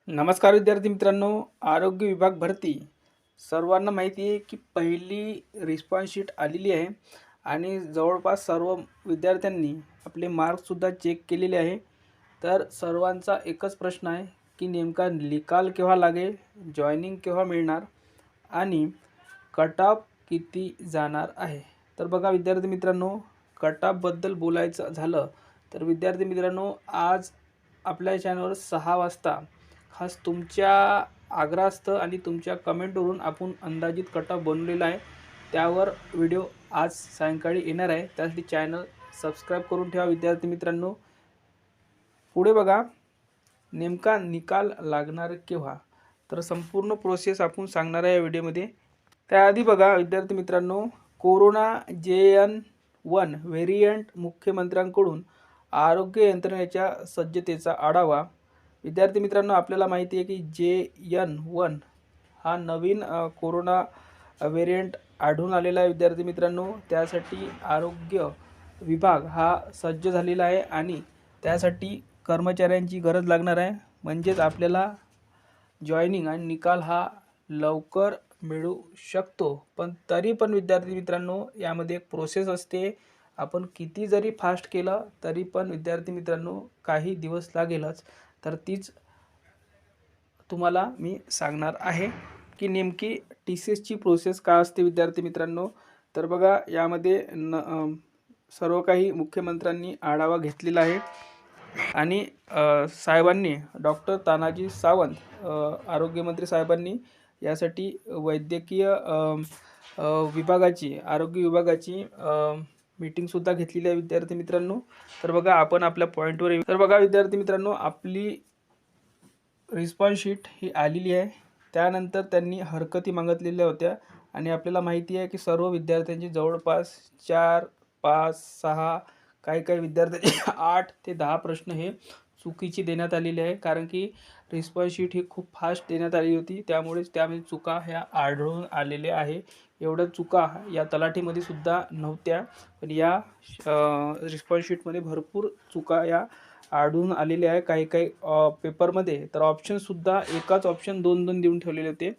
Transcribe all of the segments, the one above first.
नमस्कार विद्यार्थी मित्रांनो, आरोग्य विभाग भरती सर्वांना माहिती आहे की पहिली रिस्पॉन्स शीट आलेली आहे आणि जवळपास सर्व विद्यार्थ्यांनी आपले मार्क्ससुद्धा चेक केलेले आहे। तर सर्वांचा एकच प्रश्न आहे की नेमका निकाल केव्हा लागेल, जॉईनिंग केव्हा मिळणार आणि कट ऑफ किती जाणार आहे। तर बघा विद्यार्थी मित्रांनो, कट ऑफबद्दल बोलायचं झालं तर विद्यार्थी मित्रांनो, आज आपल्या चॅनलवर 6 वाजता खास तुमच्या आग्रहास्तव आणि तुमच्या कमेंटवरून आपण अंदाजित कट ऑफ बनवलेला आहे। त्यावर व्हिडिओ आज सायंकाळी येणार आहे, त्यासाठी चॅनल सबस्क्राईब करून ठेवा विद्यार्थी मित्रांनो। पुढे बघा, नेमका निकाल लागणार केव्हा, तर संपूर्ण प्रोसेस आपण सांगणार आहे या व्हिडिओमध्ये। त्याआधी बघा विद्यार्थी मित्रांनो, कोरोना JN1 व्हेरिएंट मुख्यमंत्र्यांकडून आरोग्य यंत्रणेच्या सज्जतेचा आढावा। विद्यार्थी मित्रांनो, आपल्याला माहिती आहे की JN1 हा नवीन कोरोना व्हेरिएंट आढळून आलेला आहे विद्यार्थी मित्रांनो। त्यासाठी आरोग्य विभाग हा सज्ज झालेला आहे आणि त्यासाठी कर्मचाऱ्यांची गरज लागणार आहे, म्हणजेच आपल्याला जॉईनिंग आणि निकाल हा लवकर मिळू शकतो। पण तरी पण विद्यार्थी मित्रांनो, यामध्ये एक प्रोसेस असते। आपण किती जरी फास्ट केलं तरी पण विद्यार्थी मित्रांनो काही दिवस लागेलच। तर तीच तुम्हाला मी सांगणार आहे की नेमकी TCSची प्रोसेस काय असते विद्यार्थी मित्रांनो। तर बघा, यामध्ये सर्व काही मुख्यमंत्र्यांनी आढावा घेतलेला आहे आणि साहेबांनी डॉक्टर तानाजी सावंत आरोग्यमंत्री साहेबांनी यासाठी वैद्यकीय विभागाची आरोग्य विभागाची मीटिंगसुद्धा घेतलेली आहे विद्यार्थी मित्रांनो। तर बघा, आपण आपल्या पॉईंटवर येऊ। तर बघा विद्यार्थी मित्रांनो, आपली रिस्पॉन्स शीट ही आलेली आहे। त्यानंतर त्यांनी हरकती मागितलेल्या होत्या आणि आपल्याला माहिती आहे की सर्व विद्यार्थ्यांची जवळपास 4, 5, 6 काही विद्यार्थ्यांचे 8 ते 10 प्रश्न हे चुकीची देण्यात आलेले आहे, कारण की रिस्पॉन्स शीट ही खूप फास्ट देण्यात आली होती, त्यामुळेच त्यामध्ये चुका ह्या आढळून आलेल्या आहे। एवढ्या चुका या तलाठीमध्ये सुद्धा नव्हत्या, पण या रिस्पॉन्स शीटमध्ये भरपूर चुका या आढळून आलेले आहे। काही पेपरमध्ये तर ऑप्शनसुद्धा एकाच ऑप्शन 2-2 देऊन ठेवलेले होते,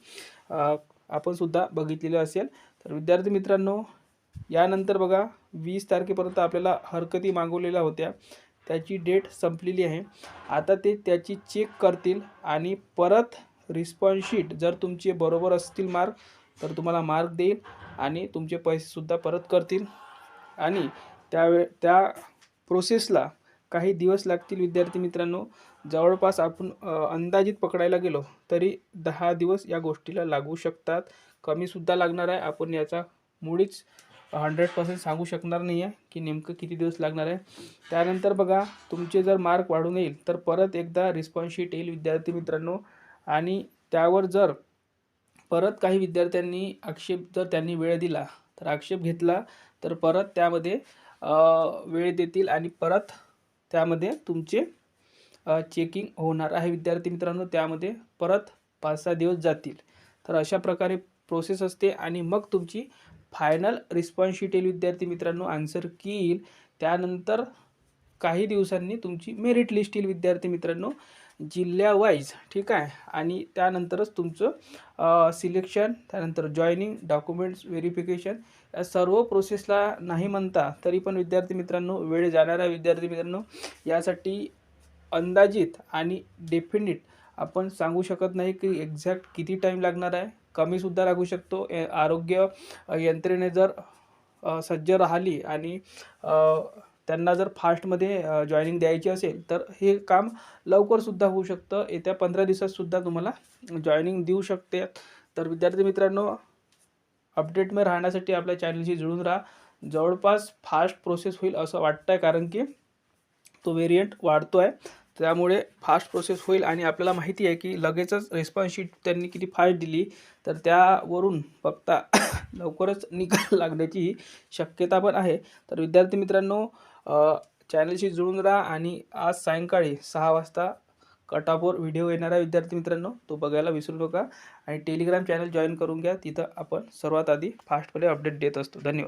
आपण सुद्धा बघितलेले असेल। तर विद्यार्थी मित्रांनो, यानंतर बघा 20 तारखेपर्यंत आपल्याला हरकती मागवलेल्या होत्या, त्याची डेट संपलेली आहे। आता ते त्याची चेक करतील आणि परत रिस्पॉन्स शीट जर तुमचे बरोबर असतील मार्क तर तुम्हाला मार्क देईल आणि तुमचे पैसेसुद्धा परत करतील आणि त्या प्रोसेसला काही दिवस लागतील विद्यार्थी मित्रांनो। जवळपास आपण अंदाजित पकडायला गेलो तरी 10 दिवस या गोष्टीला लागू शकतात, कमीसुद्धा लागणार आहे। आपण याचा मुळीच 100% सांगू शकणार नाही आहे की नेमकं किती दिवस लागणार आहे। त्यानंतर बघा, तुमचे जर मार्क वाढून येईल तर परत एकदा रिस्पॉन्स शीट येईल विद्यार्थी मित्रांनो आणि त्यावर जर परत काही विद्यार्थ्यांनी आक्षेप जर त्यांनी वेळ दिला तर आक्षेप घेतला तर परत त्यामध्ये वेळ देतील आणि परत त्यामध्ये तुमचे चेकिंग होणार आहे विद्यार्थी मित्रांनो। त्यामध्ये परत 5-6 दिवस जातील। तर अशा प्रकारे प्रोसेस असते आणि मग तुमची फायनल रिस्पॉन्स शीट येईल विद्यार्थी मित्रांनो, आन्सर की येईल। त्यानंतर काही दिवसांनी तुमची मेरिट लिस्ट येईल विद्यार्थी मित्रांनो, जिल्ह्यावाईज, ठीक आहे। आणि त्यानंतरच तुमचं सिलेक्शन, त्यानंतर जॉईनिंग, डॉक्युमेंट्स व्हेरिफिकेशन, या सर्व प्रोसेसला नाही म्हणता तरी पण विद्यार्थी मित्रांनो वेळ जाणार आहे विद्यार्थी मित्रांनो। यासाठी अंदाजित आणि डेफिनिट आपण सांगू शकत नाही की एक्झॅक्ट किती टाईम लागणार आहे, कमीसुद्धा लागू शकतो। आरोग्य यंत्रणे जर सज्ज राहिली आणि त्यांना जर फास्टमध्ये जॉईनिंग द्यायची असेल तर हे काम लवकरसुद्धा होऊ शकतं, येत्या 15 दिवसातसुद्धा तुम्हाला जॉईनिंग देऊ शकते। तर विद्यार्थी मित्रांनो, अपडेटमध्ये राहण्यासाठी आपल्या चॅनलशी जुळून राहा। जवळपास फास्ट प्रोसेस होईल असं वाटतं आहे, कारण की तो व्हेरिएंट वाढतो आहे, त्यामुळे फास्ट प्रोसेस होईल आणि आपल्याला माहिती आहे की लगेचच रिस्पॉन्स शीट त्यांनी किती फास्ट दिली, तर त्यावरून बघता लवकरच निकाल लागण्याची शक्यता पण आहे। तर विद्यार्थी मित्रांनो, चॅनलशी जुळून राहा आणि आज सायंकाळी 6 वाजता कट ऑफवर व्हिडिओ येणार आहे विद्यार्थी मित्रांनो, तो बघायला विसरू नका आणि टेलिग्राम चॅनल जॉईन करून घ्या, तिथं आपण सर्वात आधी फास्टमध्ये अपडेट देत असतो। धन्यवाद।